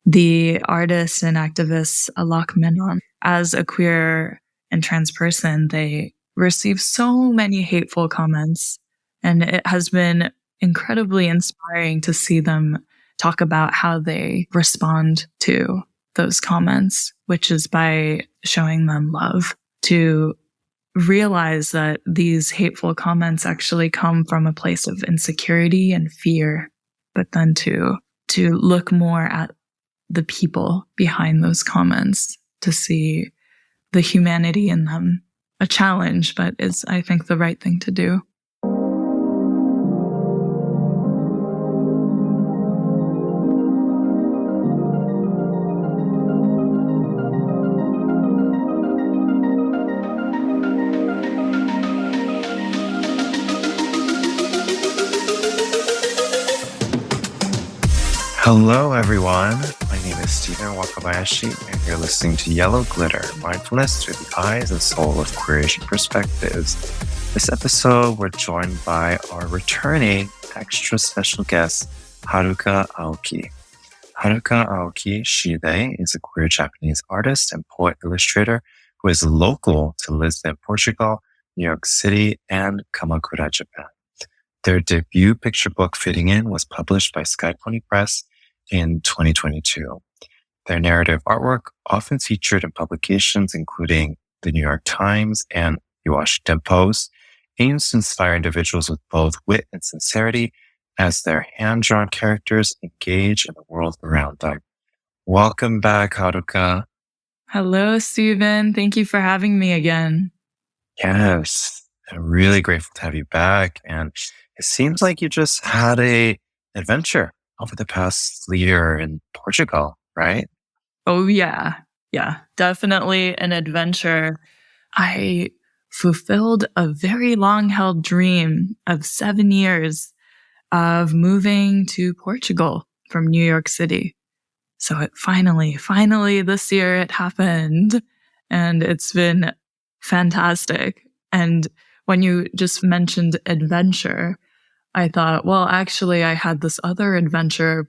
the artist and activist Alok Menon. As a queer and trans person, they receive so many hateful comments, and it has been incredibly inspiring to see them talk about how they respond to those comments, which is by showing them love, to realize that these hateful comments actually come from a place of insecurity and fear, but then to look more at the people behind those comments, to see the humanity in them. A challenge, but is, I think, the right thing to do. Hello, everyone. My name is Stephen Wakabayashi, and you're listening to Yellow Glitter, mindfulness through the eyes and soul of queer Asian perspectives. This episode, we're joined by our returning extra special guest, Haruka Aoki. Haruka Aoki, she, they, is a queer Japanese artist and poet-illustrator who is local to Lisbon, Portugal, New York City, and Kamakura, Japan. Their debut picture book, Fitting In, was published by Sky Pony Press in 2022. Their narrative artwork, often featured in publications including the New York Times and the Washington Post, aims to inspire individuals with both wit and sincerity as their hand-drawn characters engage in the world around them. Welcome back, Haruka. Hello, Stephen. Thank you for having me again. Yes, I'm really grateful to have you back. And it seems like you just had an adventure over the past year in Portugal, right? Oh, yeah. Yeah, definitely an adventure. I fulfilled a very long-held dream of 7 years of moving to Portugal from New York City. So it finally this year it happened, and it's been fantastic. And when you just mentioned adventure, I thought, well, actually, I had this other adventure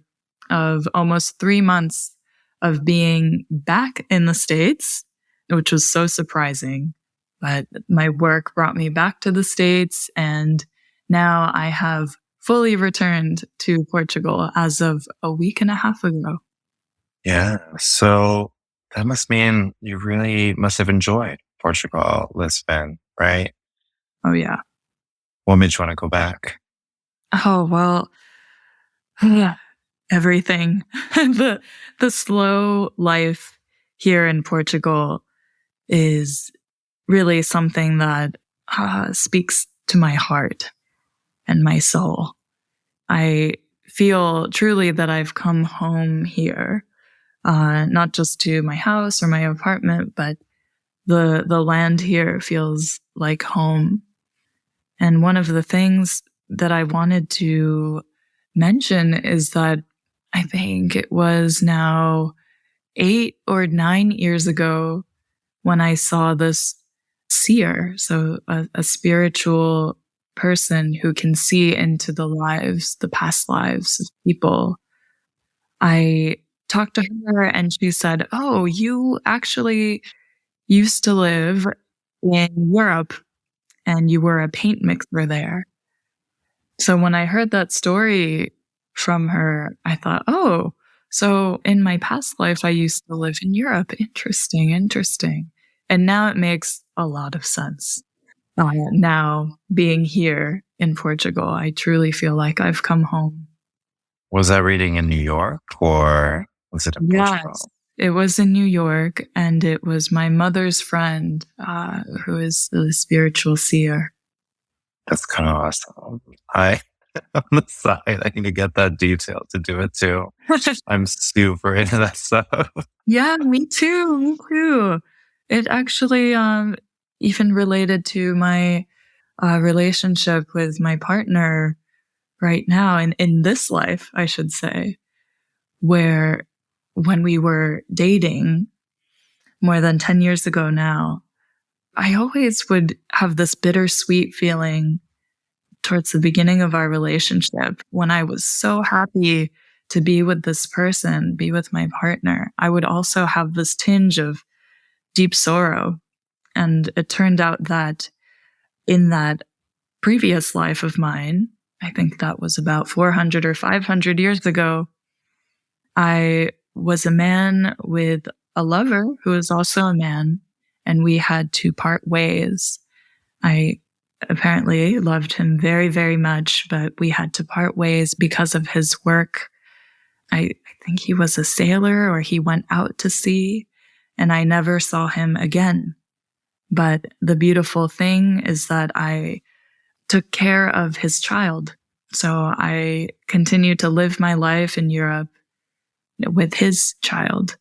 of almost 3 months of being back in the States, which was so surprising. But my work brought me back to the States, and now I have fully returned to Portugal as of a week and a half ago. Yeah, so that must mean you really must have enjoyed Portugal, Lisbon, right? Oh, yeah. What made you want to go back? Oh, well, everything. The slow life here in Portugal is really something that speaks to my heart and my soul. I feel truly that I've come home here, not just to my house or my apartment, but the land here feels like home. And one of the things that I wanted to mention is that I think it was now 8 or 9 years ago when I saw this seer, so a spiritual person who can see into the past lives of people. I talked to her and she said, "Oh, you actually used to live in Europe and you were a paint mixer there." So when I heard that story from her, I thought, oh, so in my past life, I used to live in Europe. Interesting. And now it makes a lot of sense. Now being here in Portugal, I truly feel like I've come home. Was that reading in New York or was it in Portugal? Yes, it was in New York, and it was my mother's friend who is the spiritual seer. That's kind of awesome. On the side, I need to get that detail to do it too. I'm super into that stuff. Yeah, me too. It actually even related to my relationship with my partner right now, and in this life, I should say, where when we were dating more than 10 years ago now, I always would have this bittersweet feeling towards the beginning of our relationship when I was so happy to be with this person, be with my partner, I would also have this tinge of deep sorrow. And it turned out that in that previous life of mine, I think that was about 400 or 500 years ago, I was a man with a lover who was also a man, and we had to part ways. I apparently loved him very, very much, but we had to part ways because of his work. I think he was a sailor or he went out to sea, and I never saw him again. But the beautiful thing is that I took care of his child. So I continued to live my life in Europe with his child.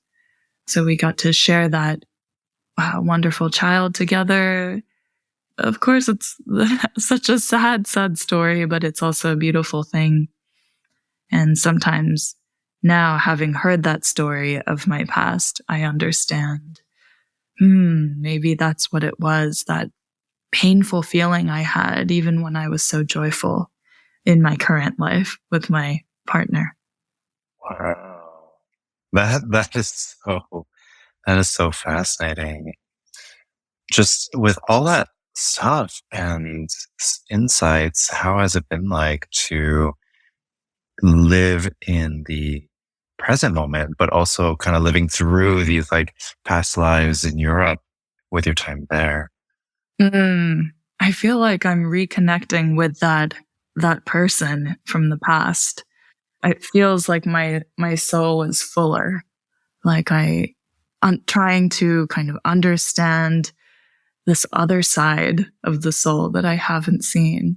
So we got to share that wonderful child together. Of course, it's such a sad, sad story, but it's also a beautiful thing. And sometimes now, having heard that story of my past, I understand, maybe that's what it was, that painful feeling I had even when I was so joyful in my current life with my partner. Wow. That is so fascinating. Just with all that stuff and insights, how has it been like to live in the present moment, but also kind of living through these like past lives in Europe with your time there? I feel like I'm reconnecting with that person from the past. It feels like my soul is fuller. Like I'm trying to kind of understand this other side of the soul that I haven't seen.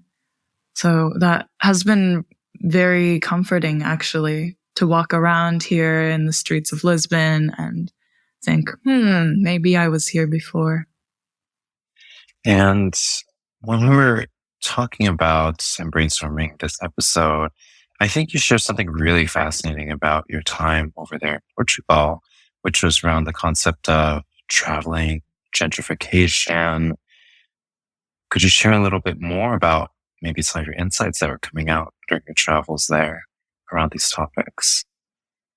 So that has been very comforting, actually, to walk around here in the streets of Lisbon and think, maybe I was here before. And when we were talking about and brainstorming this episode, I think you shared something really fascinating about your time over there in Portugal, which was around the concept of traveling, gentrification. Could you share a little bit more about maybe some of your insights that were coming out during your travels there around these topics?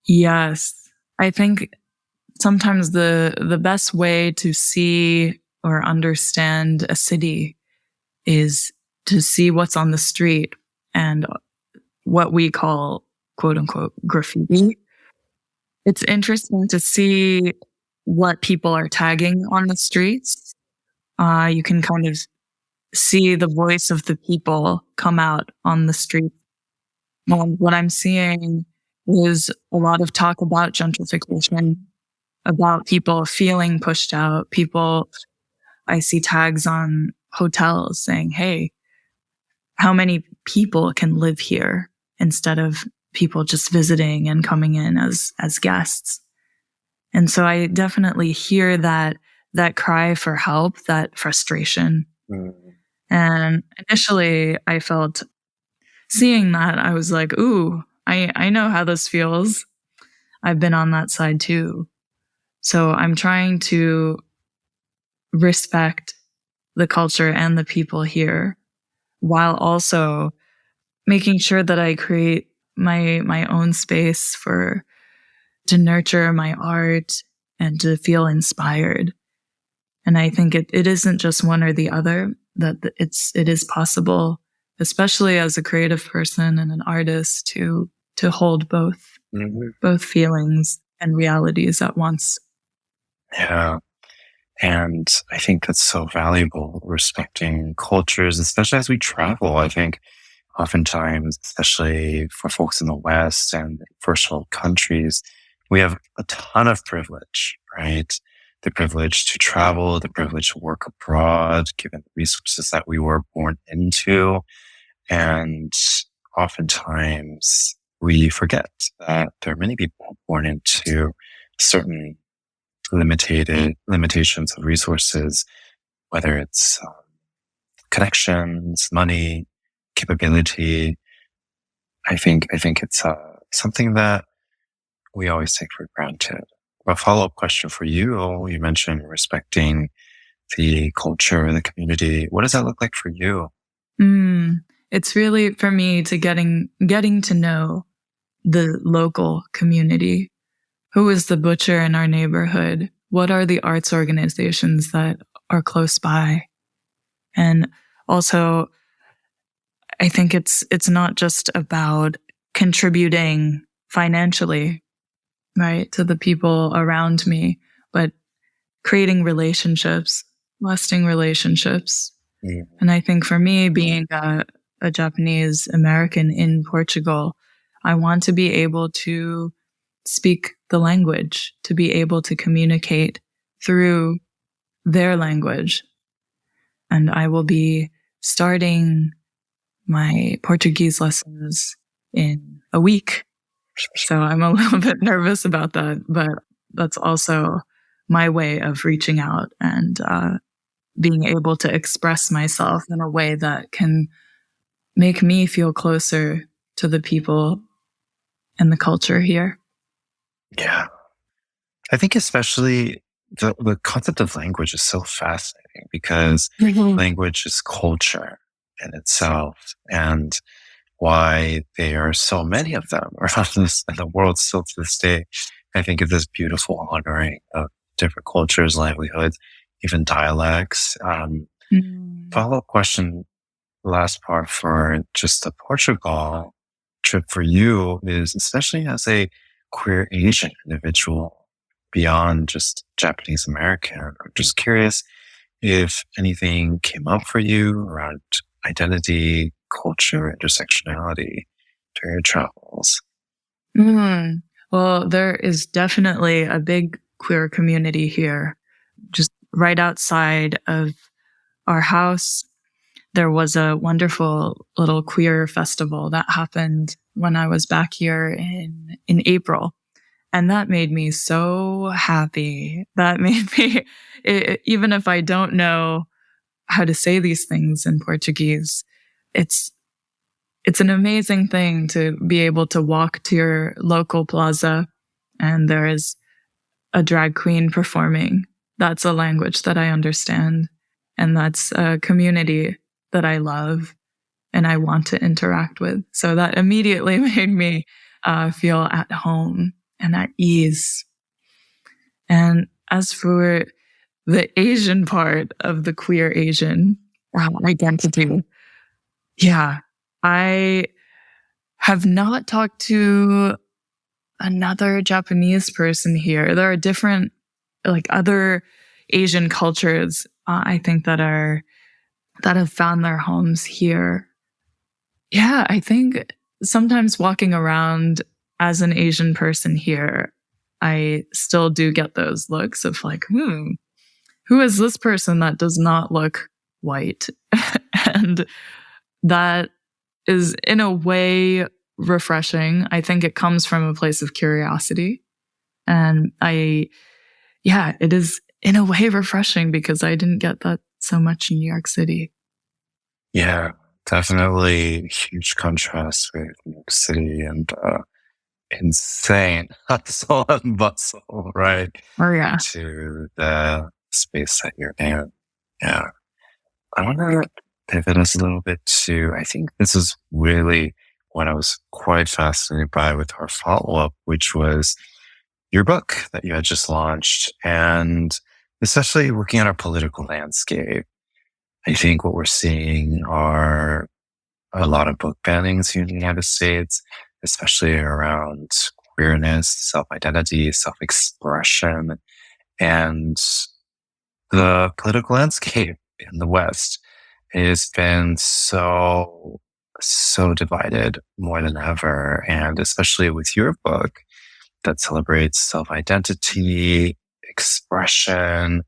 Yes. I think sometimes the best way to see or understand a city is to see what's on the street and what we call quote unquote graffiti. It's interesting to see what people are tagging on the streets. You can kind of see the voice of the people come out on the street. And what I'm seeing is a lot of talk about gentrification, about people feeling pushed out. I see tags on hotels saying, hey, how many people can live here instead of people just visiting and coming in as guests. And so I definitely hear that cry for help, that frustration. And initially I felt, seeing that, I was like, ooh, I know how this feels. I've been on that side too. So I'm trying to respect the culture and the people here while also making sure that I create my own space to nurture my art and to feel inspired. And I think it isn't just one or the other, that it is possible, especially as a creative person and an artist, to hold both feelings and realities at once. Yeah. And I think that's so valuable, respecting cultures, especially as we travel. I think oftentimes, especially for folks in the West and first world countries, we have a ton of privilege, right? The privilege to travel, the privilege to work abroad, given the resources that we were born into. And oftentimes we forget that there are many people born into certain limitations of resources, whether it's connections, money, capability. I think it's something that we always take for granted. A follow-up question for you. You mentioned respecting the culture and the community. What does that look like for you? It's really for me to getting to know the local community. Who is the butcher in our neighborhood? What are the arts organizations that are close by? And also, I think it's not just about contributing financially, right, to the people around me, but creating relationships, lasting relationships. Yeah. And I think for me, being a Japanese American in Portugal, I want to be able to speak the language, to be able to communicate through their language. And I will be starting my Portuguese lessons in a week. So I'm a little bit nervous about that, but that's also my way of reaching out and being able to express myself in a way that can make me feel closer to the people and the culture here. Yeah. I think especially the concept of language is so fascinating because language is culture in itself, and why there are so many of them around this in the world still to this day. I think of this beautiful honoring of different cultures, livelihoods, even dialects. Follow-up question, last part for just the Portugal trip for you is, especially as a queer Asian individual beyond just Japanese American, I'm just curious if anything came up for you around identity, culture, intersectionality during your travels. Well, there is definitely a big queer community here. Just right outside of our house, there was a wonderful little queer festival that happened when I was back here in April. And that made me so happy. That made me, even if I don't know how to say these things in Portuguese, it's an amazing thing to be able to walk to your local plaza and there is a drag queen performing. That's a language that I understand. And that's a community that I love and I want to interact with. So that immediately made me feel at home and at ease. And as for the Asian part of the queer Asian identity, yeah, I have not talked to another Japanese person here. There are different, like other Asian cultures, I think that have found their homes here. Yeah, I think sometimes walking around as an Asian person here, I still do get those looks of like, who is this person that does not look white? And that is in a way refreshing. I think it comes from a place of curiosity. And it is in a way refreshing because I didn't get that so much in New York City. Yeah, definitely huge contrast with New York City and insane hustle and bustle, right? Oh, yeah. To the space that you're in. Yeah. I want to pivot us a little bit to, I think this is really what I was quite fascinated by with our follow-up, which was your book that you had just launched, and especially looking at our political landscape. I think what we're seeing are a lot of book bannings here in the United States, especially around queerness, self-identity, self-expression, and the political landscape in the West has been so divided more than ever. And especially with your book that celebrates self-identity, expression,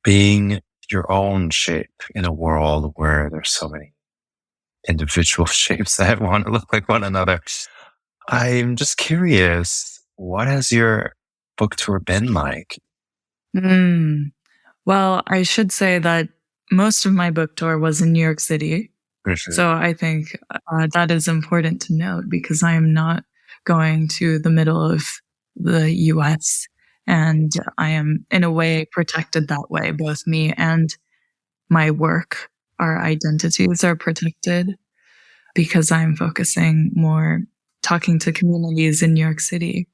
being your own shape in a world where there's so many individual shapes that want to look like one another. I'm just curious, what has your book tour been like? Well, I should say that most of my book tour was in New York City. So I think that is important to note because I am not going to the middle of the US. And I am in a way protected that way. Both me and my work, our identities are protected because I'm focusing more talking to communities in New York City.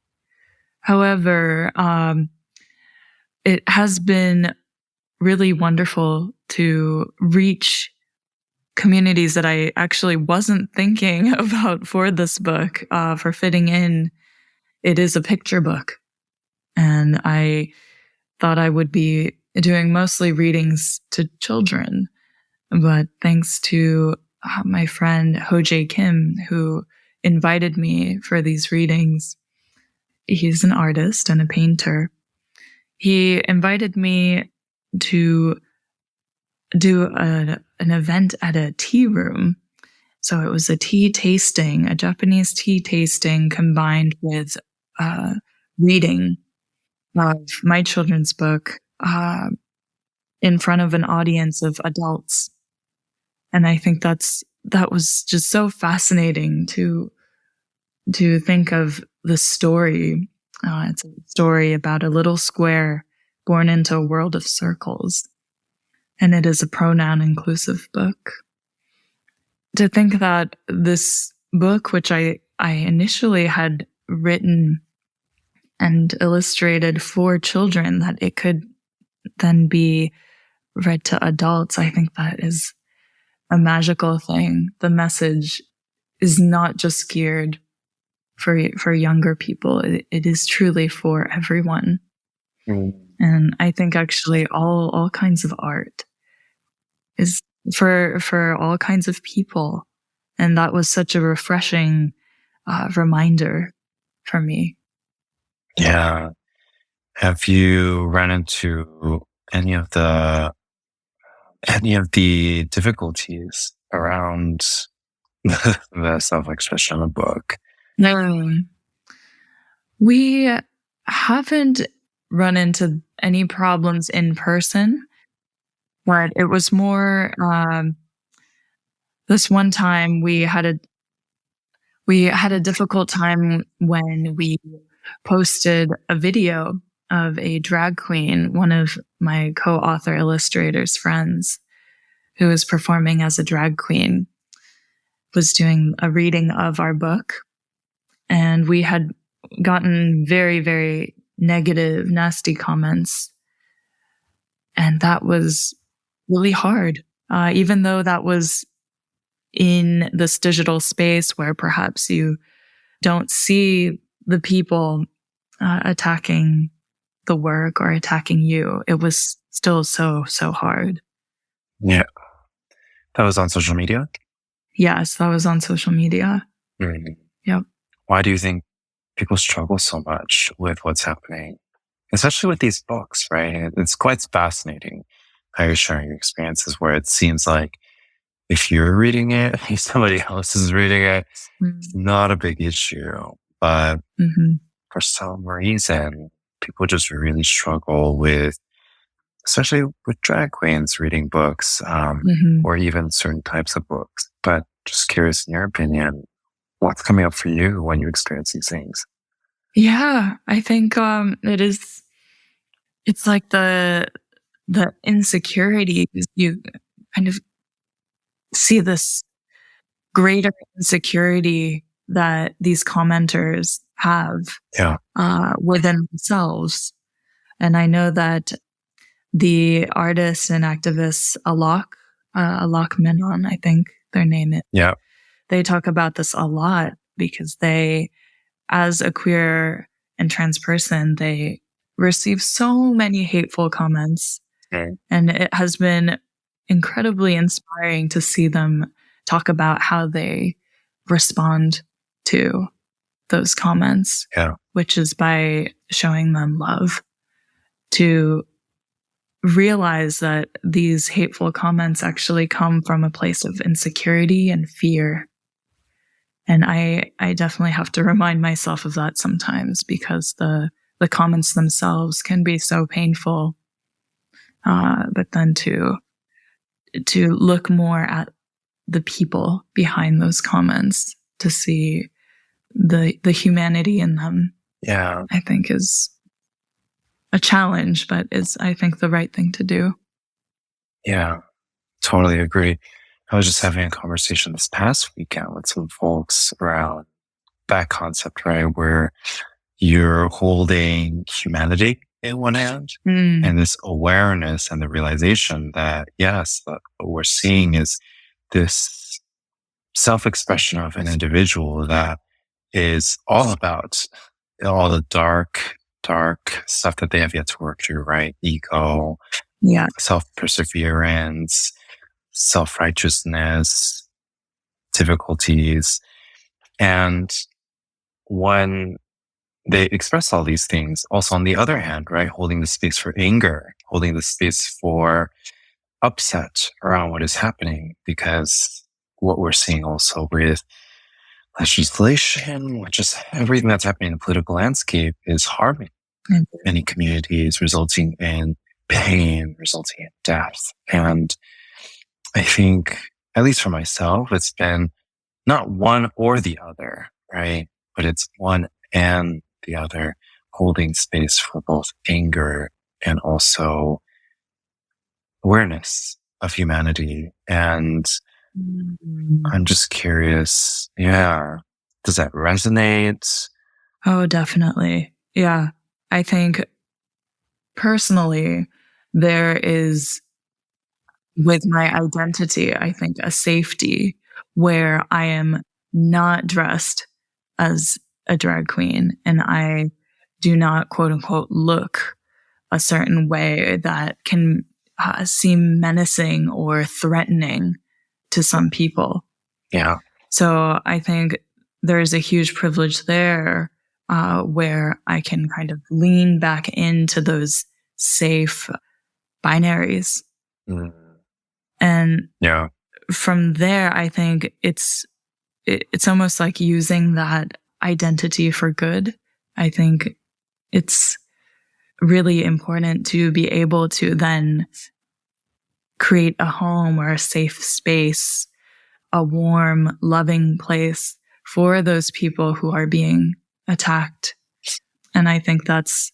However, it has been really wonderful to reach communities that I actually wasn't thinking about for this book, for fitting in. It is a picture book. And I thought I would be doing mostly readings to children. But thanks to my friend Ho-Jae Kim, who invited me for these readings, he's an artist and a painter. He invited me to do an event at a tea room. So it was a tea tasting, a Japanese tea tasting combined with reading of my children's book in front of an audience of adults. And I think that was just so fascinating to think of the story. It's a story about a little square born into a world of circles. And it is a pronoun inclusive book. To think that this book, which I initially had written and illustrated for children, that it could then be read to adults, I think that is a magical thing. The message is not just geared for younger people. It is truly for everyone. And I think actually all kinds of art is for all kinds of people. And that was such a refreshing reminder for me. Yeah. Have you run into any of the difficulties around the self-expression of the book? No, we haven't run into any problems in person, but it was more this one time we had a difficult time when we posted a video of a drag queen, one of my co-author illustrator's friends, who was performing as a drag queen, was doing a reading of our book. And we had gotten very, very negative, nasty comments. And that was really hard, even though that was in this digital space where perhaps you don't see the people attacking the work or attacking you. It was still so hard. Yeah. That was on social media? Yes, that was on social media. Mm-hmm. Yep. Why do you think people struggle so much with what's happening? Especially with these books, right? It's quite fascinating how you're sharing your experiences where it seems like if you're reading it, if somebody else is reading it, it's not a big issue. But for some reason, people just really struggle with, especially with drag queens reading books, or even certain types of books. But just curious, in your opinion, what's coming up for you when you experience these things? Yeah, I think it's like the insecurity. You kind of see this greater insecurity that these commenters have within themselves. And I know that the artists and activists, Alok Menon, I think their name is. Yeah. They talk about this a lot because they, as a queer and trans person, they receive so many hateful comments. And it has been incredibly inspiring to see them talk about how they respond to those comments, which is by showing them love, to realize that these hateful comments actually come from a place of insecurity and fear. And I definitely have to remind myself of that sometimes because the comments themselves can be so painful. But then to look more at the people behind those comments, to see the humanity in them, I think is a challenge, but is, I think, the right thing to do. Yeah, totally agree. I was just having a conversation this past weekend with some folks around that concept, right? Where you're holding humanity in one hand and this awareness and the realization that, yes, what we're seeing is this self-expression of an individual that is all about all the dark stuff that they have yet to work through, right? Ego, Yeah. self-perseverance, self-righteousness, difficulties. And when they express all these things, also on the other hand, right, holding the space for anger, holding the space for upset around what is happening, because what we're seeing also with legislation, with just everything that's happening in the political landscape is harming many communities, resulting in pain, resulting in death. And I think, at least for myself, it's been not one or the other, right? But it's one and the other, holding space for both anger and also awareness of humanity. And I'm just curious, yeah, does that resonate? Oh, definitely. Yeah. I think personally, there is, with my identity, I think a safety where I am not dressed as a drag queen and I do not, quote unquote, look a certain way that can seem menacing or threatening to some people. Yeah. So I think there's a huge privilege there where I can kind of lean back into those safe binaries. And Yeah. from there, I think it's almost like using that identity for good. I think it's really important to be able to then create a home or a safe space, a warm, loving place for those people who are being attacked. And I think that's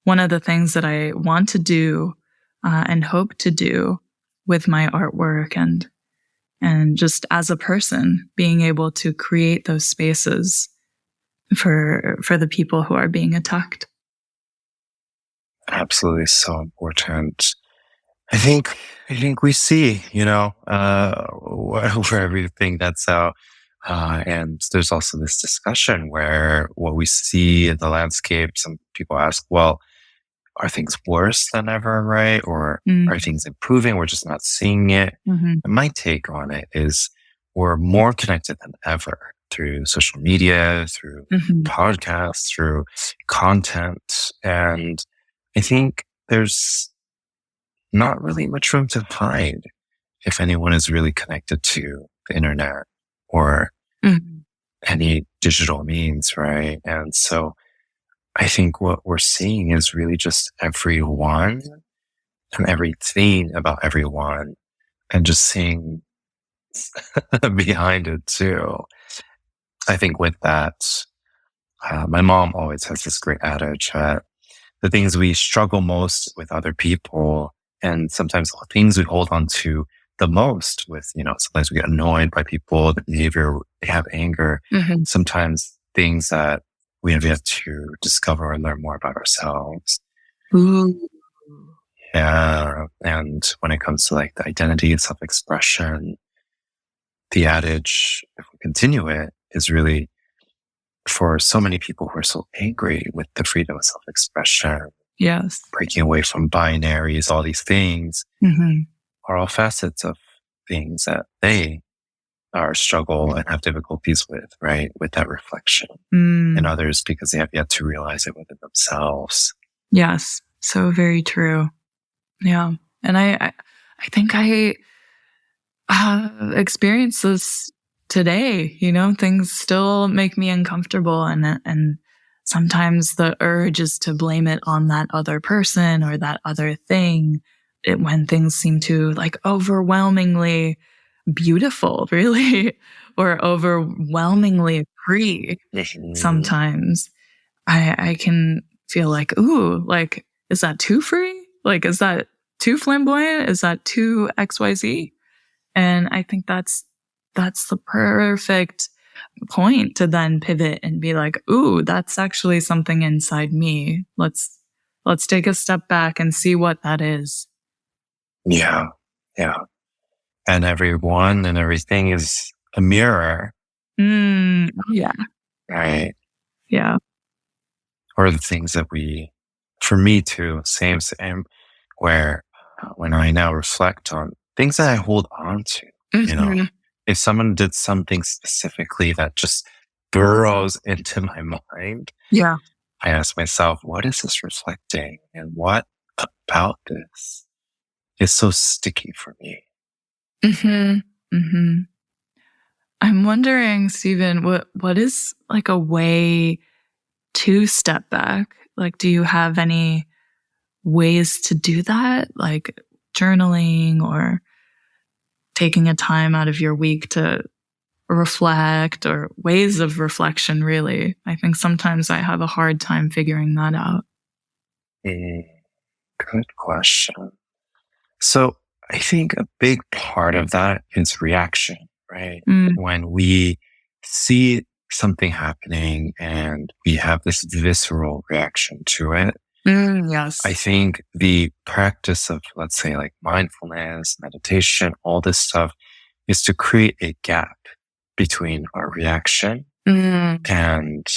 one of the things that I want to do and hope to do with my artwork and just as a person, being able to create those spaces for the people who are being attacked. Absolutely, so important. I think we see, where everything that's out. And there's also this discussion where what we see in the landscape, some people ask, well, are things worse than ever, right? Or are things improving? We're just not seeing it. Mm-hmm. And my take on it is we're more connected than ever through social media, through podcasts, through content. And I think there's not really much room to hide if anyone is really connected to the internet or any digital means, right? And so I think what we're seeing is really just everyone and everything about everyone and just seeing behind it too. I think with that, my mom always has this great adage that the things we struggle most with other people and sometimes the things we hold on to the most with, sometimes we get annoyed by people, the behavior, they have anger, sometimes things that we have yet to discover and learn more about ourselves. Ooh. Yeah. And when it comes to like the identity and self-expression, the adage, if we continue it, is really for so many people who are so angry with the freedom of self-expression. Yes. Breaking away from binaries, all these things are all facets of things that they are struggle and have difficulties with, right? With that reflection. And others because they have yet to realize it within themselves. Yes. So very true. Yeah. And I think I experienced this today, things still make me uncomfortable and sometimes the urge is to blame it on that other person or that other thing when things seem to like overwhelmingly beautiful, really, or overwhelmingly free. Sometimes I can feel like, ooh, like, is that too free? Like, is that too flamboyant? Is that too XYZ? And I think that's the perfect point to then pivot and be like, ooh, that's actually something inside me. Let's take a step back and see what that is. Yeah. Yeah. And everyone and everything is a mirror. Yeah. Right. Yeah. Or the things that for me too, same, where when I now reflect on things that I hold on to, if someone did something specifically that just burrows into my mind, yeah, I ask myself, what is this reflecting? And what about this is so sticky for me? I'm wondering, Stephen, what is like a way to step back? Like, do you have any ways to do that? Like journaling or taking a time out of your week to reflect, or ways of reflection, really? I think sometimes I have a hard time figuring that out. Good question. So I think a big part of that is reaction, right? When we see something happening and we have this visceral reaction to it, yes. I think the practice of, let's say, like mindfulness, meditation, all this stuff is to create a gap between our reaction and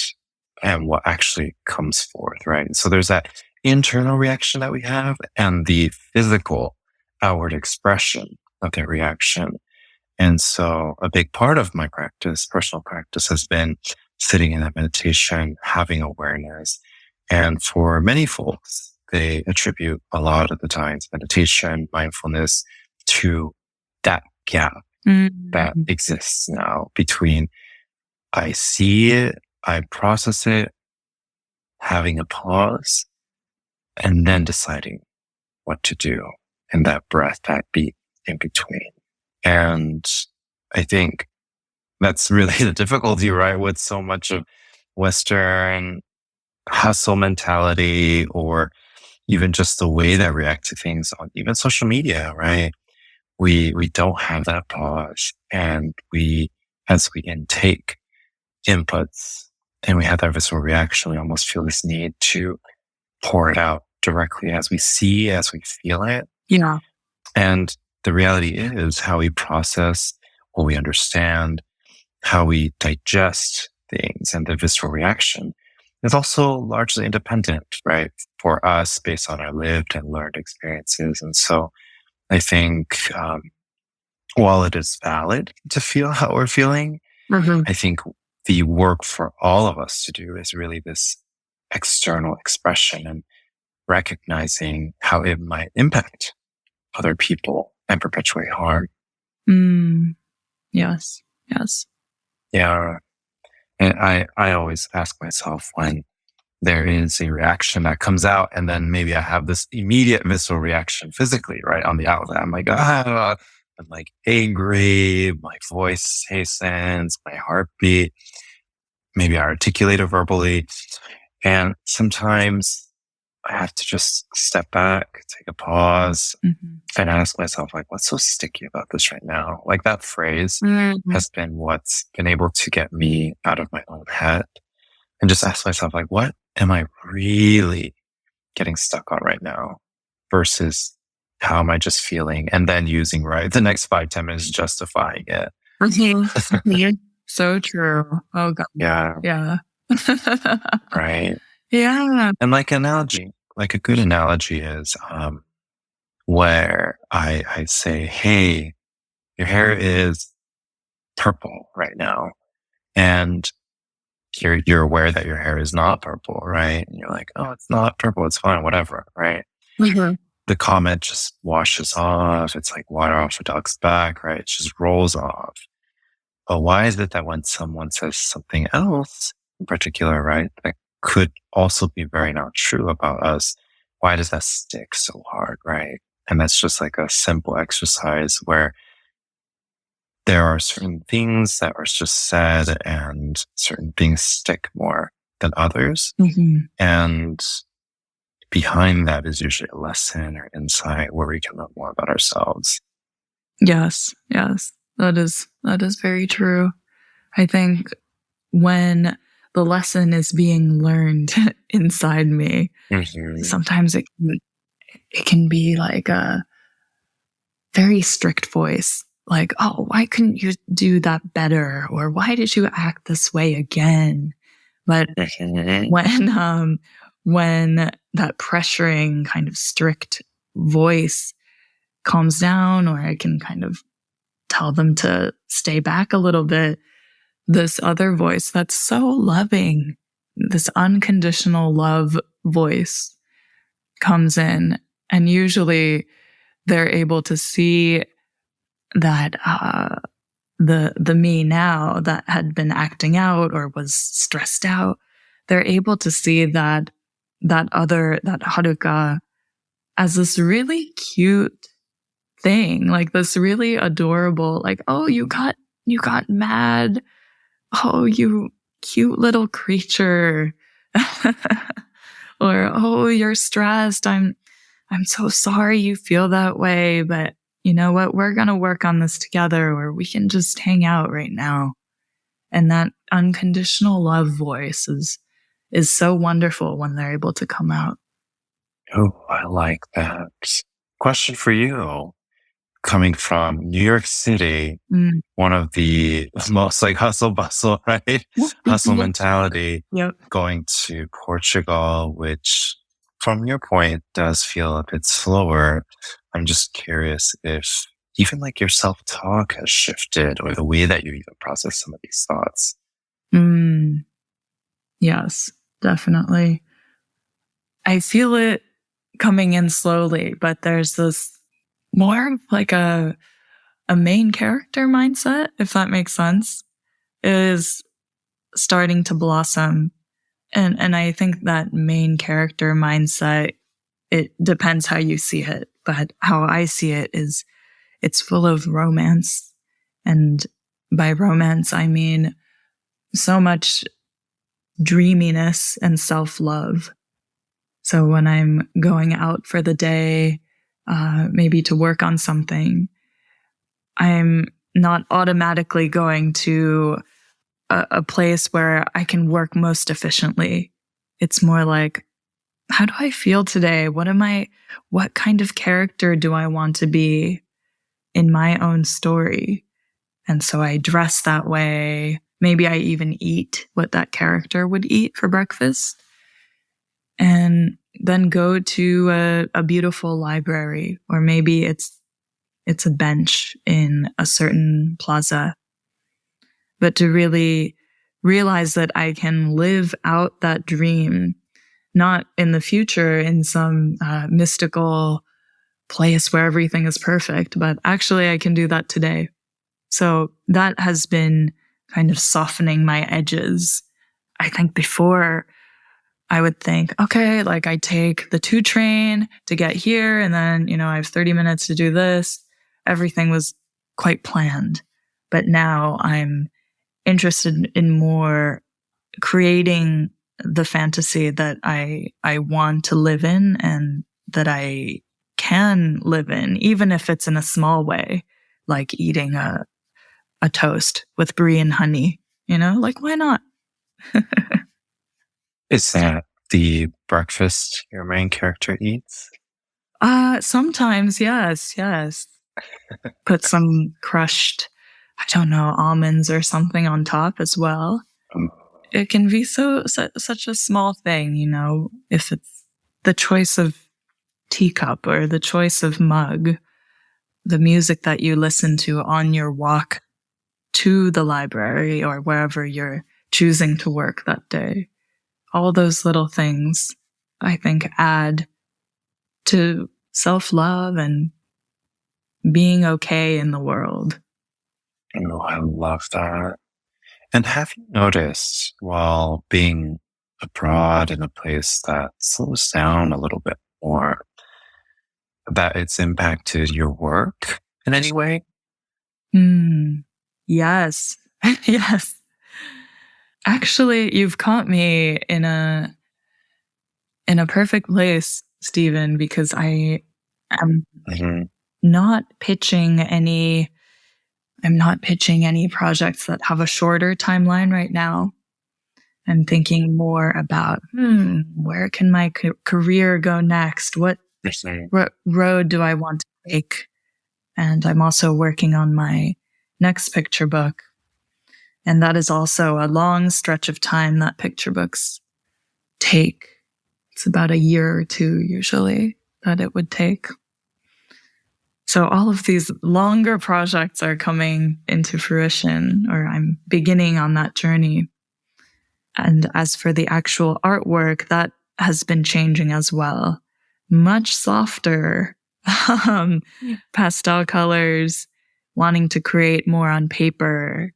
what actually comes forth, right? So there's that internal reaction that we have and the physical outward expression of that reaction. And so a big part of my practice, personal practice, has been sitting in that meditation, having awareness. And for many folks, they attribute a lot of the times meditation, mindfulness to that gap that exists now between I see it, I process it, having a pause, and then deciding what to do in that breath, that beat in between. And I think that's really the difficulty, right? With so much of Western hustle mentality, or even just the way that we react to things on even social media, right? We don't have that pause, and as we intake inputs and we have that visceral reaction, we almost feel this need to pour it out directly as we see, as we feel it. Yeah. And the reality is how we process what we understand, how we digest things, and the visceral reaction is also largely independent, right? For us, based on our lived and learned experiences. And so I think, while it is valid to feel how we're feeling, I think the work for all of us to do is really this external expression and recognizing how it might impact other people and perpetuate harm. Yes. Yes. Yeah. And I always ask myself, when there is a reaction that comes out, and then maybe I have this immediate visceral reaction physically, right, on the outlet. I'm like, I'm like angry, my voice hastens, my heartbeat, maybe I articulate it verbally. And sometimes I have to just step back, take a pause, and ask myself, like, what's so sticky about this right now? Like, that phrase has been what's been able to get me out of my own head, and just ask myself, like, what am I really getting stuck on right now versus how am I just feeling? And then using, right, the next 5-10 minutes justifying it. So true. Oh God. Yeah. Yeah. Right. Yeah. And like a good analogy is, where I say, hey, your hair is purple right now. And you're aware that your hair is not purple, right? And you're like, oh, it's not purple. It's fine. Whatever. Right. The comment just washes off. It's like water off a duck's back, right? It just rolls off. But why is it that when someone says something else in particular, right, that could also be very not true about us, why does that stick so hard, right? And that's just like a simple exercise where there are certain things that are just said and certain things stick more than others. And behind that is usually a lesson or insight where we can learn more about ourselves. Yes. Yes. That is very true. I think when the lesson is being learned inside me. Sometimes it can be like a very strict voice, like, oh, why couldn't you do that better? Or why did you act this way again? But when that pressuring kind of strict voice calms down, or I can kind of tell them to stay back a little bit, this other voice that's so loving, this unconditional love voice comes in, and usually they're able to see that the me now that had been acting out or was stressed out, they're able to see that Haruka as this really cute thing, like this really adorable, like, oh, you got mad. Oh, you cute little creature. Or, oh, you're stressed. I'm so sorry you feel that way, but you know what? We're going to work on this together, or we can just hang out right now. And that unconditional love voice is so wonderful when they're able to come out. Oh, I like that. Question for you. Coming from New York City, one of the most like hustle bustle, right? Hustle mentality. Yep. Going to Portugal, which from your point does feel a bit slower. I'm just curious if even like your self-talk has shifted, or the way that you even process some of these thoughts. Yes, definitely. I feel it coming in slowly, but there's this more of like a main character mindset, if that makes sense, is starting to blossom. And I think that main character mindset, it depends how you see it, but how I see it is it's full of romance. And by romance, I mean so much dreaminess and self-love. So when I'm going out for the day, maybe to work on something, I'm not automatically going to a place where I can work most efficiently. It's more like, how do I feel today? What kind of character do I want to be in my own story? And so I dress that way. Maybe I even eat what that character would eat for breakfast. And then go to a beautiful library, or maybe it's a bench in a certain plaza. But to really realize that I can live out that dream, not in the future in some mystical place where everything is perfect, but actually I can do that today. So that has been kind of softening my edges. I think before I would think, okay, like I take the 2 train to get here, and then, I have 30 minutes to do this. Everything was quite planned. But now I'm interested in more creating the fantasy that I want to live in, and that I can live in, even if it's in a small way, like eating a toast with brie and honey, like why not? Is that the breakfast your main character eats? Sometimes, yes. Put some crushed, I don't know, almonds or something on top as well. It can be such a small thing, if it's the choice of teacup or the choice of mug, the music that you listen to on your walk to the library or wherever you're choosing to work that day. All those little things, I think, add to self-love and being okay in the world. Oh, I love that. And have you noticed, while being abroad in a place that slows down a little bit more, that it's impacted your work in any way? Yes. Yes. Actually, you've caught me in a perfect place, Stephen, because I am not pitching any projects that have a shorter timeline right now. and thinking more about, where can my career go next? What road do I want to take? And I'm also working on my next picture book. And that is also a long stretch of time that picture books take. It's about a year or two usually that it would take. So all of these longer projects are coming into fruition, or I'm beginning on that journey. And as for the actual artwork, that has been changing as well. Much softer, pastel colors, wanting to create more on paper.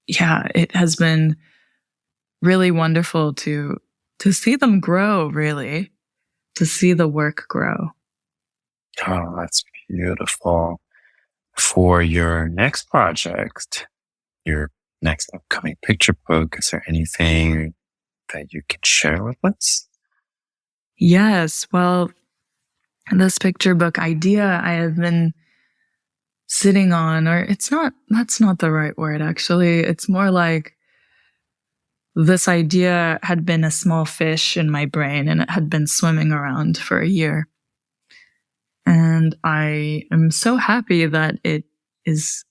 Yeah, it has been really wonderful to see them grow, really, to see the work grow. Oh, that's beautiful. For your next project, your next upcoming picture book, is there anything that you can share with us? Yes, well, this picture book idea I have been sitting on, or that's not the right word, actually. It's more like this idea had been a small fish in my brain and it had been swimming around for a year. And I am so happy that it is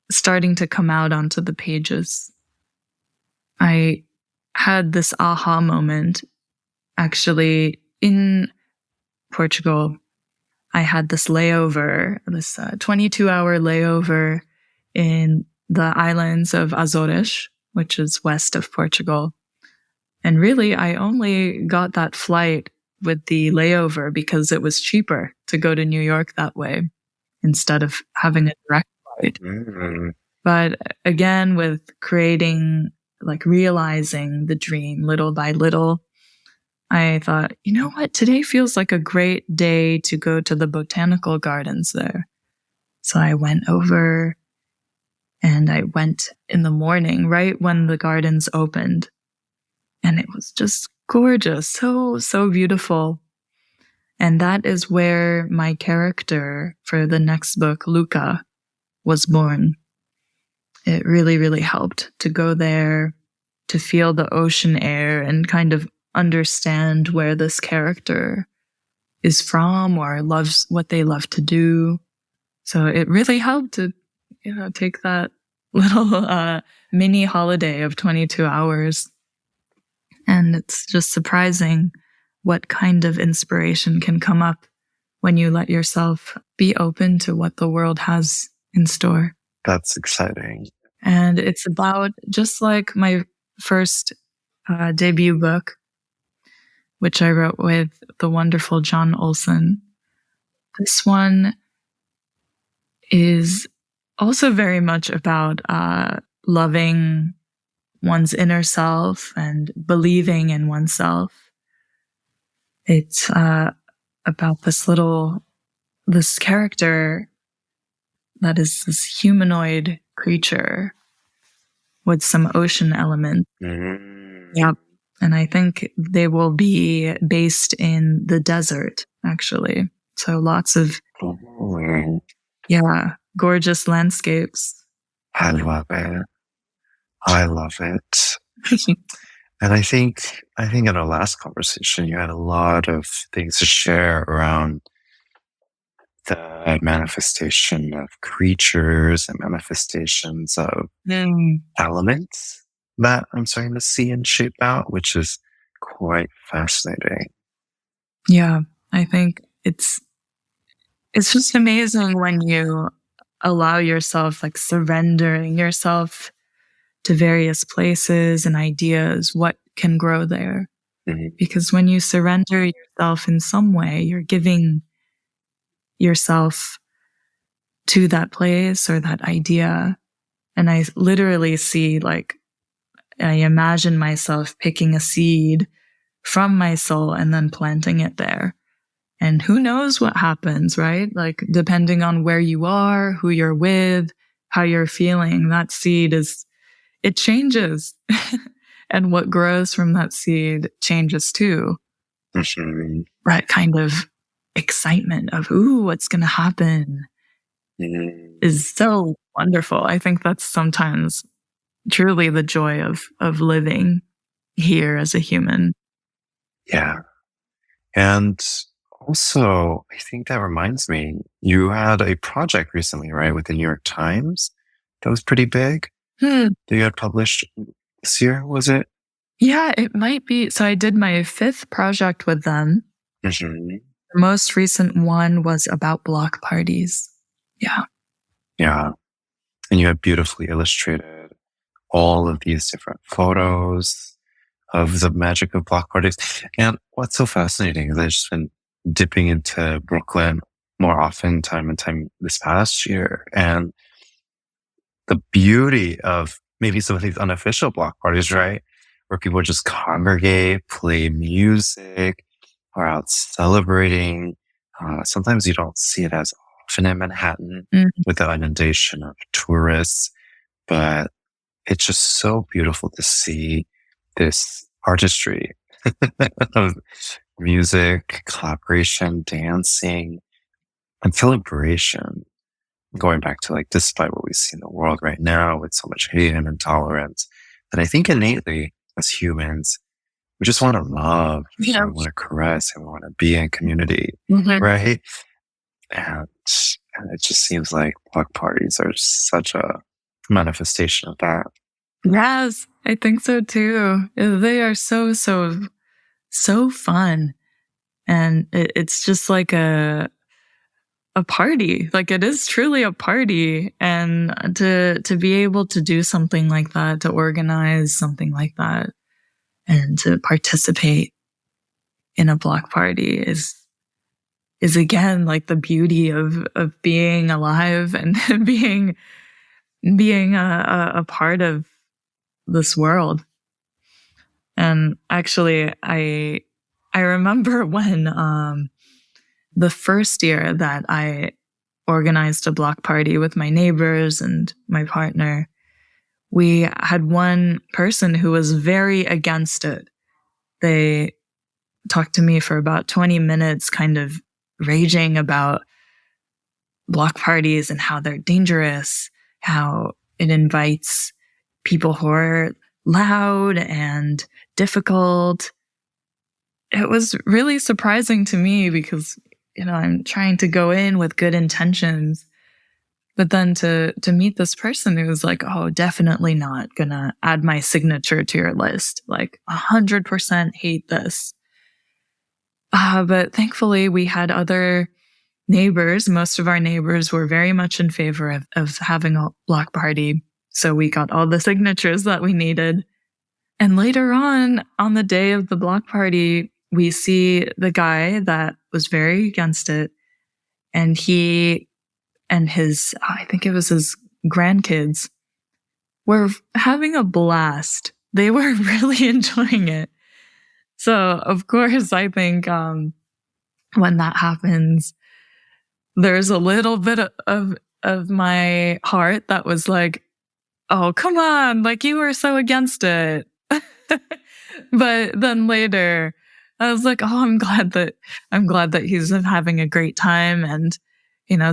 starting to come out onto the pages. I had this aha moment actually in Portugal. I had this layover, this 22-hour layover in the islands of Azores, which is west of Portugal. And really, I only got that flight with the layover because it was cheaper to go to New York that way instead of having a direct flight. Mm-hmm. But again, with creating, like realizing the dream little by little, I thought, you know what? Today feels like a great day to go to the botanical gardens there. So I went over and I went in the morning, right when the gardens opened. And it was just gorgeous. So, so beautiful. And that is where my character for the next book, Luca, was born. It really, really helped to go there, to feel the ocean air and kind of understand where this character is from or loves what they love to do. So it really helped to, take that little mini holiday of 22 hours. And it's just surprising what kind of inspiration can come up when you let yourself be open to what the world has in store. That's exciting. And it's about, just like my first debut book, which I wrote with the wonderful John Olson. This one is also very much about loving one's inner self and believing in oneself. It's about this character that is this humanoid creature with some ocean element. Mm-hmm. Yep. And I think they will be based in the desert, actually. So lots of, gorgeous landscapes. I love it. I love it. And I think in our last conversation, you had a lot of things to share around the manifestation of creatures and manifestations of elements that I'm starting to see and shape out, which is quite fascinating. Yeah, I think it's just amazing when you allow yourself, like surrendering yourself to various places and ideas, what can grow there. Mm-hmm. Because when you surrender yourself in some way, you're giving yourself to that place or that idea. And I literally see, like, I imagine myself picking a seed from my soul and then planting it there. And who knows what happens, right? Like, depending on where you are, who you're with, how you're feeling, that seed it changes. And what grows from that seed changes too. Mm-hmm. Right, kind of excitement of, what's going to happen is so wonderful. I think that's sometimes truly the joy of living here as a human. Yeah. And also, I think that reminds me, you had a project recently, right, with the New York Times that was pretty big Hmm. that you had published this year, was it? Yeah, it might be. So I did my 5th project with them. Mhm. The most recent one was about block parties. Yeah. Yeah. And you had beautifully illustrated all of these different photos of the magic of block parties. And what's so fascinating is I've just been dipping into Brooklyn more often, time and time this past year. And the beauty of maybe some of these unofficial block parties, right? Where people just congregate, play music, are out celebrating. Sometimes you don't see it as often in Manhattan Mhm. with the inundation of tourists, but it's just so beautiful to see this artistry of music, collaboration, dancing, and celebration. Going back to like, despite what we see in the world right now with so much hate and intolerance, that I think innately as humans, we just want to love, Yeah. we want to caress, and we want to be in community, Mhm. right? And, and it just seems like block parties are such a manifestation of that. Yes, I think so too. They are so fun. And it's just like a party. Like it is truly a party. And to be able to do something like that, to organize something like that, and to participate in a block party is again like the beauty of being alive and being a part of this world. And actually, I remember when the first year that I organized a block party with my neighbors and my partner, we had one person who was very against it. They talked to me for about 20 minutes, kind of raging about block parties and how they're dangerous, how it invites people who are loud and difficult. It was really surprising to me because, I'm trying to go in with good intentions. But then to meet this person who was like, oh, definitely not gonna add my signature to your list. Like 100% hate this. But thankfully we had other neighbors. Most of our neighbors were very much in favor of having a block party. So we got all the signatures that we needed. And later on the day of the block party, we see the guy that was very against it. And he and his, I think it was his grandkids, were having a blast. They were really enjoying it. So, of course, I think when that happens, there's a little bit of my heart that was like, oh, come on, like you were so against it. But then later, I was like, oh, I'm glad that he's having a great time. And,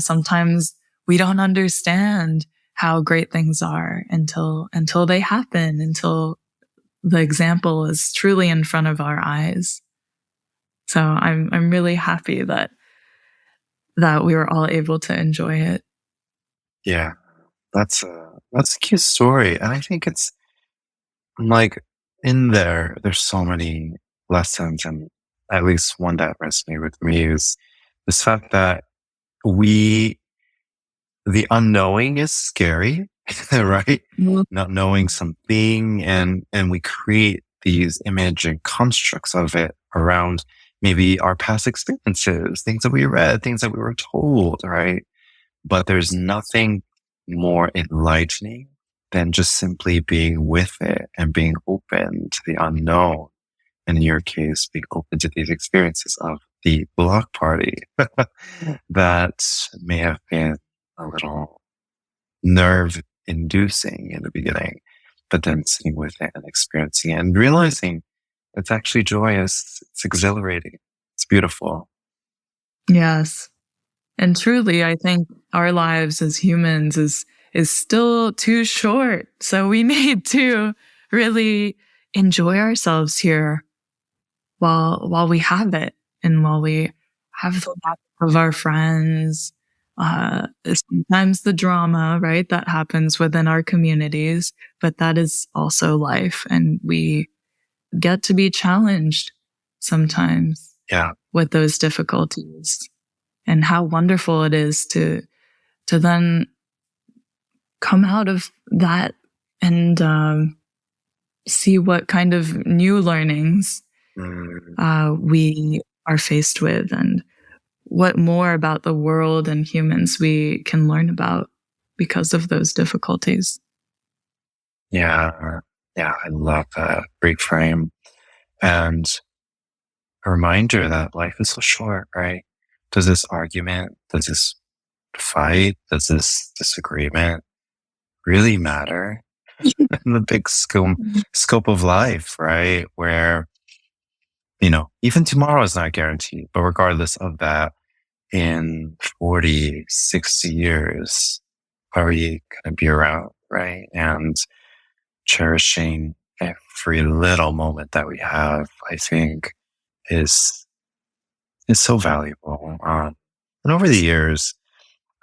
sometimes we don't understand how great things are until they happen, until the example is truly in front of our eyes. So I'm really happy that we were all able to enjoy it. Yeah, that's a cute story. And I think it's like in there, there's so many lessons, and at least one that resonated with me is this fact that we the unknowing is scary, right? Mhm. Not knowing something, and we create these image and constructs of it around maybe our past experiences, things that we read, things that we were told, right? But there's nothing more enlightening than just simply being with it and being open to the unknown. And in your case, being open to these experiences of the block party that may have been a little nerve inducing in the beginning, but then sitting with it and experiencing it and realizing it's actually joyous. It's exhilarating. It's beautiful. Yes. And truly, I think our lives as humans is still too short. So we need to really enjoy ourselves here while we have it, and while we have the lack of our friends, sometimes the drama, right, that happens within our communities, but that is also life, and we get to be challenged sometimes with those difficulties. And how wonderful it is to then come out of that and see what kind of new learnings we are faced with, and what more about the world and humans we can learn about because of those difficulties. Yeah, I love that reframe. And a reminder that life is so short, right? Does this argument, does this fight, does this disagreement really matter in the big scope of life, right? Where, even tomorrow is not guaranteed, but regardless of that, in 40, 60 years, are we going to be around, right? And cherishing every little moment that we have, I think, is so valuable. And over the years,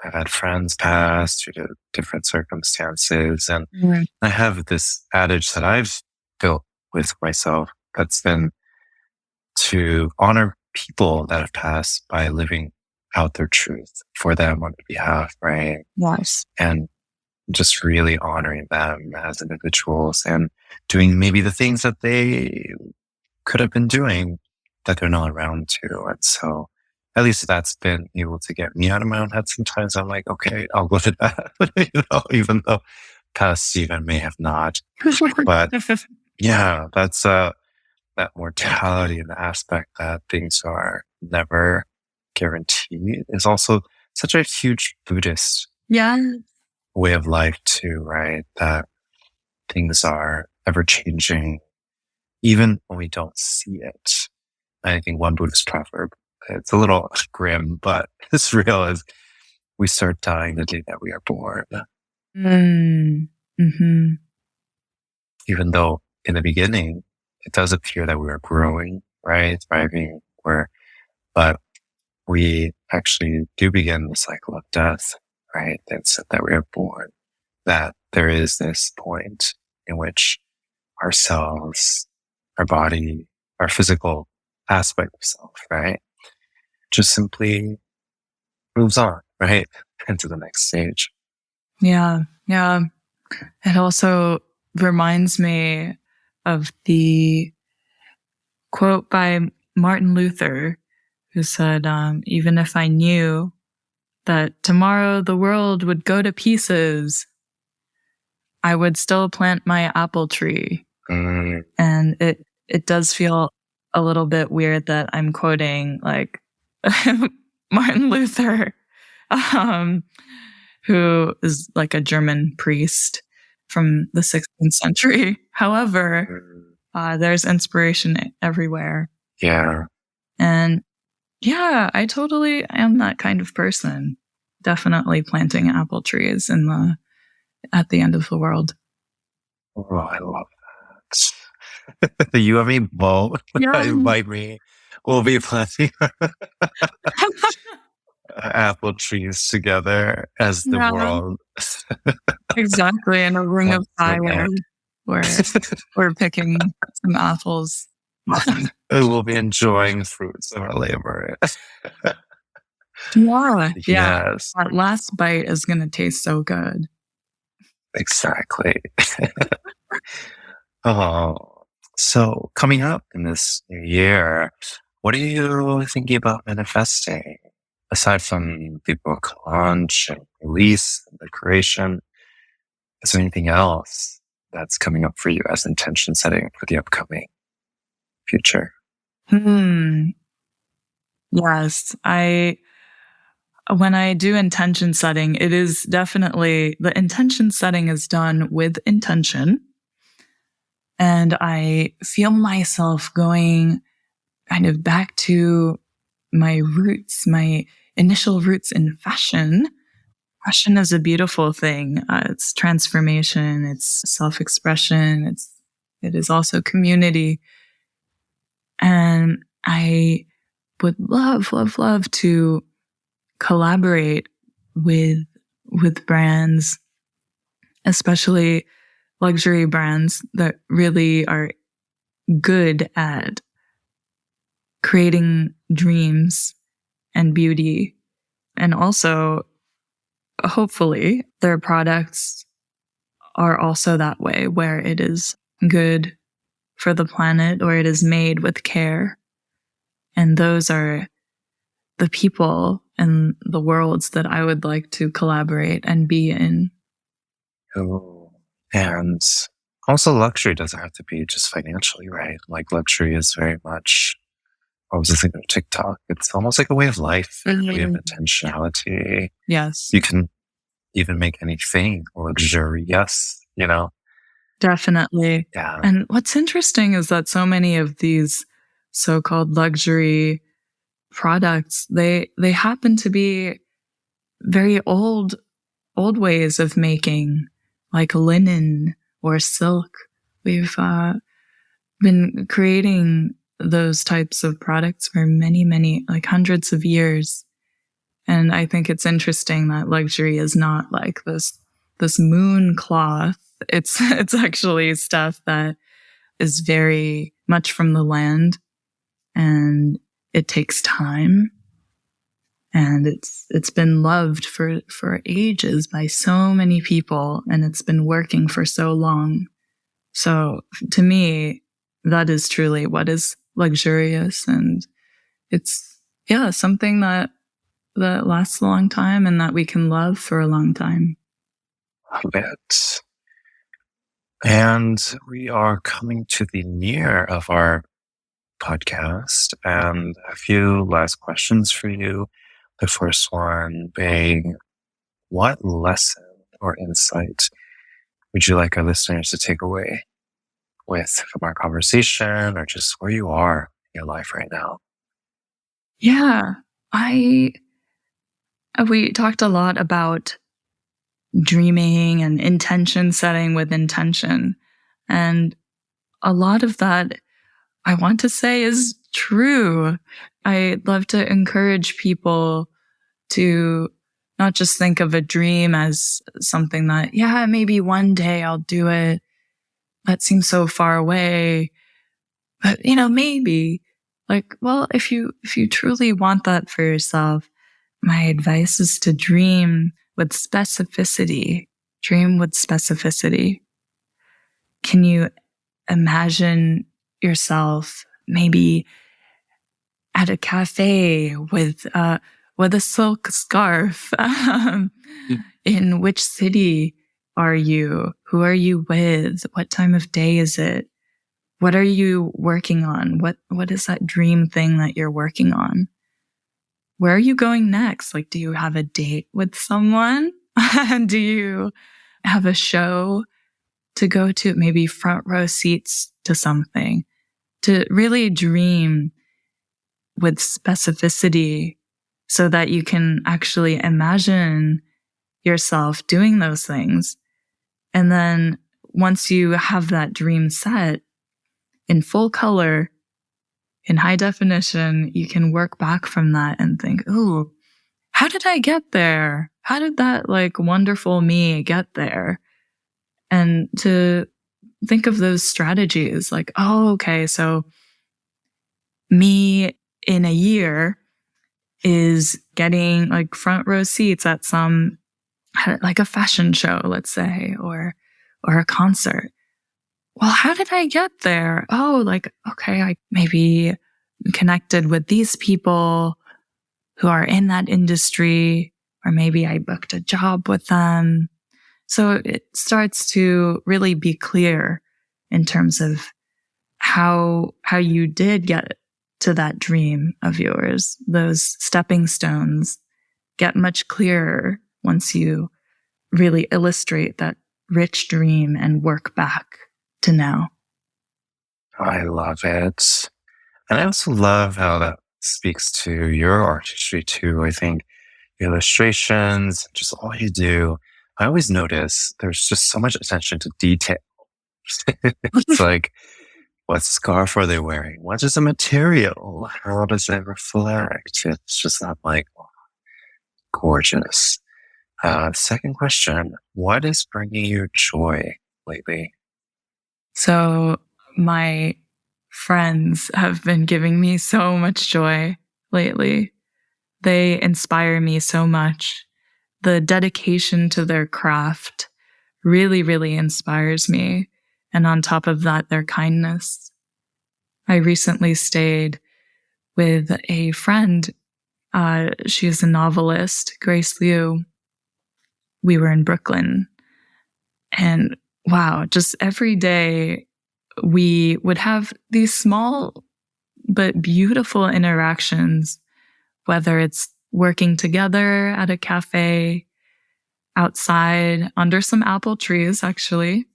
I've had friends pass due to different circumstances, and I have this adage that I've built with myself that's been to honor people that have passed by living out their truth for them on their behalf, right? Yes. And just really honoring them as individuals and doing maybe the things that they could have been doing that they're not around to. And so at least that's been able to get me out of my own head. Sometimes I'm like, okay, I'll go to that, even though past Stephen may have not. But yeah, that's that mortality and the aspect that things are never guaranteed is also such a huge Buddhist way of life too, right? That things are ever changing, even when we don't see it. I think one Buddhist proverb, it's a little grim, but it's real, is we start dying the day that we are born. Mm-hmm. Even though in the beginning, it does appear that we are growing, right? Thriving, but we actually do begin the cycle of death, right? That's that we are born, that there is this point in which ourselves, our body, our physical aspect of self, right, just simply moves on, right, into the next stage. Yeah. It also reminds me of the quote by Martin Luther, who said, even if I knew that tomorrow the world would go to pieces, I would still plant my apple tree. And it does feel a little bit weird that I'm quoting like Martin Luther, who is like a German priest from the 16th century. However, there's inspiration everywhere. Yeah. And yeah, I totally am that kind of person. Definitely planting apple trees at the end of the world. Oh, I love that. You and me both. Yeah. Invite me. We'll be planting apple trees together as the world. Exactly. In a ring of fire where we're picking some apples. We'll be enjoying fruits of our labor. Yeah. Yes. That last bite is going to taste so good. Exactly. Oh, so coming up in this new year, what are you thinking about manifesting? Aside from the book launch and release and the creation, is there anything else that's coming up for you as intention setting for the upcoming future? Yes, when I do intention setting, it is definitely, the intention setting is done with intention. And I feel myself going kind of back to my roots, my initial roots in fashion, fashion is a beautiful thing. It's transformation, it's self-expression, it is also community. And I would love, love, love to collaborate with brands, especially luxury brands that really are good at creating dreams and beauty. And also, hopefully, their products are also that way, where it is good for the planet or it is made with care. And those are the people and the worlds that I would like to collaborate and be in. Oh, and also luxury doesn't have to be just financially, right? Like luxury is very much, I was just thinking of TikTok. It's almost like a way of life, a way of intentionality. Yes, You can even make anything luxurious, definitely. Yeah. And what's interesting is that so many of these so-called luxury products, they happen to be very old ways of making, like linen or silk. We've been creating those types of products for many, many, like hundreds of years. And I think it's interesting that luxury is not like this moon cloth. It's actually stuff that is very much from the land, and it takes time. And it's been loved for ages by so many people, and it's been working for so long. So to me, that is truly what is luxurious, and it's something that lasts a long time and that we can love for a long time. Love it. And we are coming to the near of our podcast, and a few last questions for you. The first one being, what lesson or insight would you like our listeners to take away from our conversation, or just where you are in your life right now? Yeah, we talked a lot about dreaming and intention setting with intention. And a lot of that, I want to say, is true. I love to encourage people to not just think of a dream as something that, maybe one day I'll do it. That seems so far away. But, maybe well, if you truly want that for yourself, my advice is to dream with specificity. Dream with specificity. Can you imagine yourself maybe at a cafe with a silk scarf? In which city are you? Who are you with? What time of day is it? What are you working on? What is that dream thing that you're working on? Where are you going next? Like, do you have a date with someone? Do you have a show to go to? Maybe front row seats to something. To really dream with specificity so that you can actually imagine yourself doing those things. And then once you have that dream set in full color, in high definition, you can work back from that and think, ooh, how did I get there? How did that wonderful me get there? And to think of those strategies like, oh, okay, so me in a year is getting front row seats at some, a fashion show, let's say, or a concert. Well, how did I get there? Oh, okay, I maybe connected with these people who are in that industry, or maybe I booked a job with them. So it starts to really be clear in terms of how you did get to that dream of yours. Those stepping stones get much clearer once you really illustrate that rich dream and work back to now. I love it. And I also love how that speaks to your artistry too. I think illustrations, just all you do. I always notice there's just so much attention to detail. It's like, what scarf are they wearing? What is the material? How does it reflect? It's just not like gorgeous. Second question, what is bringing you joy lately? So my friends have been giving me so much joy lately. They inspire me so much. The dedication to their craft really, really inspires me. And on top of that, their kindness. I recently stayed with a friend. She is a novelist, Grace Liu. We were in Brooklyn. And wow, just every day we would have these small but beautiful interactions, whether it's working together at a cafe, outside under some apple trees, actually,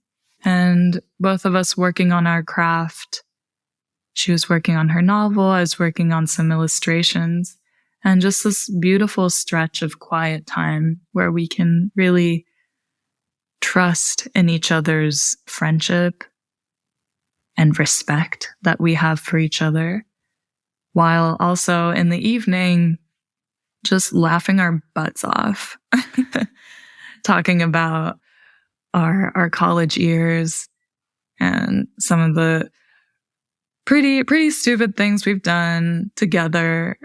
and both of us working on our craft. She was working on her novel, I was working on some illustrations, and just this beautiful stretch of quiet time where we can really trust in each other's friendship and respect that we have for each other, while also in the evening, just laughing our butts off, talking about our college years and some of the pretty stupid things we've done together,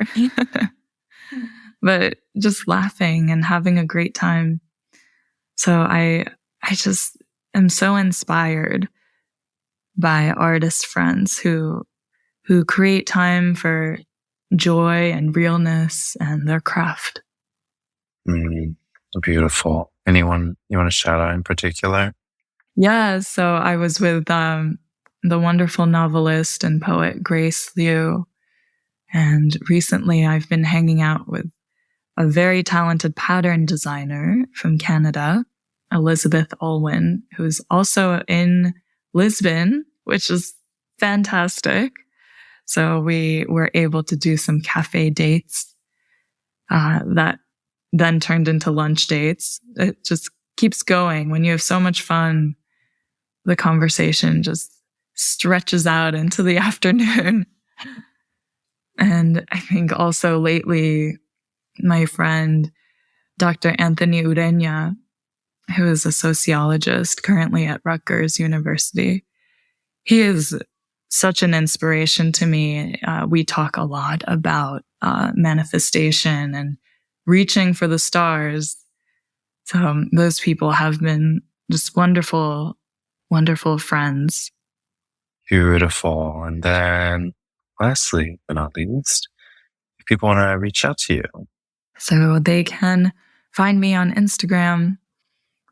but just laughing and having a great time. So I just am so inspired by artist friends who create time for joy and realness and their craft. Beautiful. Anyone you want to shout out in particular? Yeah, so I was with the wonderful novelist and poet Grace Liu, and recently I've been hanging out with a very talented pattern designer from Canada, Elizabeth Olwyn, who's also in Lisbon, which is fantastic. So we were able to do some cafe dates that then turned into lunch dates. It just keeps going. When you have so much fun, the conversation just stretches out into the afternoon. And I think also lately, my friend, Dr. Anthony Ureña, who is a sociologist currently at Rutgers University, he is such an inspiration to me. We talk a lot about manifestation and reaching for the stars. So those people have been just wonderful, wonderful friends. Beautiful. And then lastly, but not least, if people want to reach out to you. So they can find me on Instagram.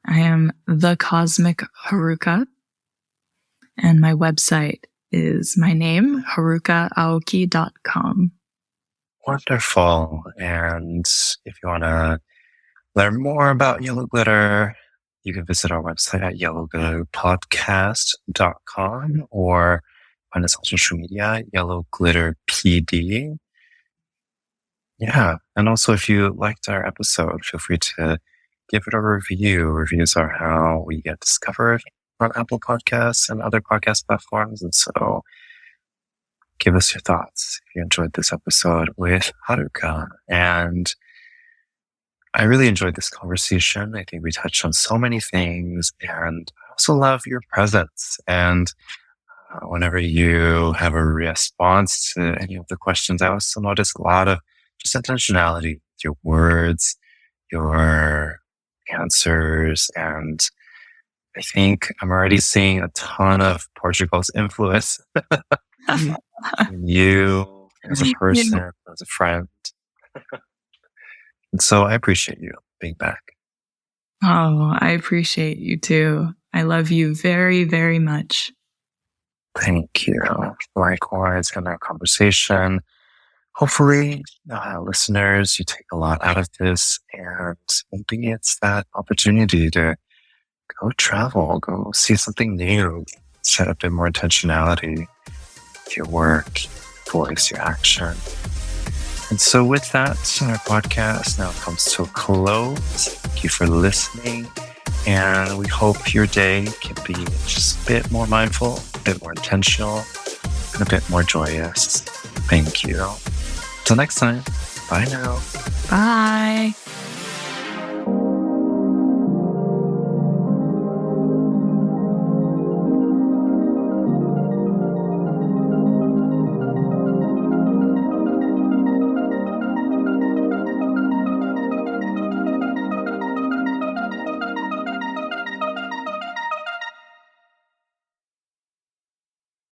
I am The Cosmic Haruka. And my website is my name, harukaAoki.com. Wonderful. And if you want to learn more about Yellow Glitter, you can visit our website at yellowglitterpodcast.com or find us on social media, Yellow Glitter PD. Yeah. And also, if you liked our episode, feel free to give it a review. Reviews are how we get discovered on Apple Podcasts and other podcast platforms. And so give us your thoughts if you enjoyed this episode with Haruka. And I really enjoyed this conversation. I think we touched on so many things, and I also love your presence. And whenever you have a response to any of the questions, I also notice a lot of just intentionality, your words, your answers. And I think I'm already seeing a ton of Portugal's influence in you as a person, as a friend. And so I appreciate you being back. Oh, I appreciate you too. I love you very, very much. Thank you. Likewise, in our conversation, hopefully, listeners, you take a lot out of this, and maybe it's that opportunity to go travel, go see something new, set up a bit more intentionality with your work, voice, your action. And so with that, our podcast now comes to a close. Thank you for listening. And we hope your day can be just a bit more mindful, a bit more intentional, and a bit more joyous. Thank you. Till next time. Bye now. Bye.